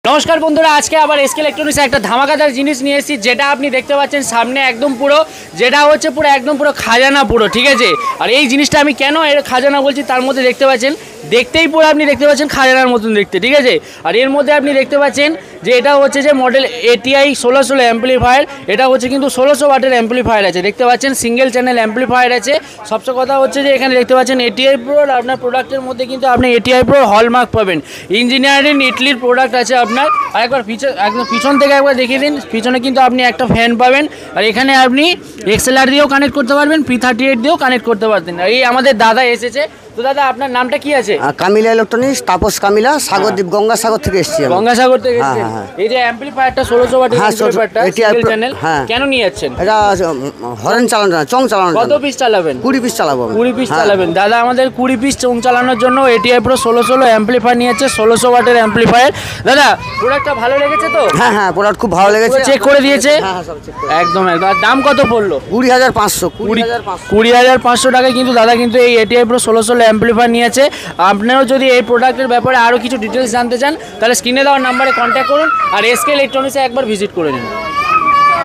नमस्कार बंधुरा आज के आबार एसके इलेक्ट्रॉनिक्स एक धामाकादार जिनिस निये एसेछि जेटा आपनि देखते पाच्छेन सामने एकदम पुरो जेटा होच्छे पुरो एकदम पुरो खाजाना पुरो ठीक आछे। और এই জিনিসটা আমি কেন এর খাজানা বলছি তার মধ্যে দেখতে পাচ্ছেন দেখতেই পুরো আপনি দেখতে পাচ্ছেন খাজানার মতন দেখতে ঠিক আছে। আর এর মধ্যে আপনি দেখতে পাচ্ছেন যে এটা হচ্ছে যে মডেল ATI 1616 অ্যাম্পলিফায়ার, এটা হচ্ছে কিন্তু 1600 ওয়াটের অ্যাম্পলিফায়ার আছে দেখতে পাচ্ছেন, সিঙ্গেল চ্যানেল অ্যাম্পলিফায়ার আছে। সবচেয়ে কথা হচ্ছে যে এখানে দেখতে পাচ্ছেন ATI Pro আপনার প্রোডাক্টের মধ্যে কিন্তু আপনি ATI Pro হলমার্ক পাবেন, ইঞ্জিনিয়ারিং ইটলির প্রোডাক্ট আছে আপনার। আর একবার একদম পিছন থেকে একবার দেখিয়ে দিন, পিছনে কিন্তু আপনি একটা ফ্যান পাবেন আর এখানে আপনি XLR দিয়েও কানেক্ট করতে পারবেন, P38 দিয়েও কানেক্ট করতে পারতেন। এই আমাদের দাদা এসেছে, তো দাদা আপনার নামটা কি আছে? কামিলা ইলেকট্রনিক্স, তাপস কামিলা, সাগরদ্বীপ গঙ্গাসাগর থেকে এসেছি। গঙ্গাসাগর থেকে এসেছেন। এই যে অ্যাম্পলিফায়ারটা 1600 ওয়াটের অ্যাম্পলিফায়ারটা সিঙ্গেল চ্যানেল কেন নিয়ে যাচ্ছেন? এটা হরেন চালানো না, চং চালানো। কত পিস চালাবেন? 20 পিস চালাবো। 20 পিস চালাবেন। দাদা আমাদের 20 পিস চং চালানোর জন্য ATI Pro 1616 অ্যাম্পলিফায়ার নিয়েছে, 1600 ওয়াটের অ্যাম্পলিফায়ার। দাদা প্রোডাক্টটা ভালো লেগেছে তো? হ্যাঁ হ্যাঁ, প্রোডাক্ট খুব ভালো লেগেছে, চেক করে দিয়েছে। হ্যাঁ সব চেক করে একদম একদম। আর দাম কত পড়লো? 20,500। 20,500 টাকায় কিন্তু দাদা কিন্তু এই ATI Pro 1616 অ্যাম্পলিফায়ার নিয়েছে। আপনারাও যদি এই প্রোডাক্টের ব্যাপারে আরও কিছু ডিটেলস জানতে চান তাহলে স্ক্রিনে দেওয়ার নাম্বারে কন্ট্যাক্ট করুন আর এসকে ইলেকট্রনিক্সে একবার ভিজিট করে নিন।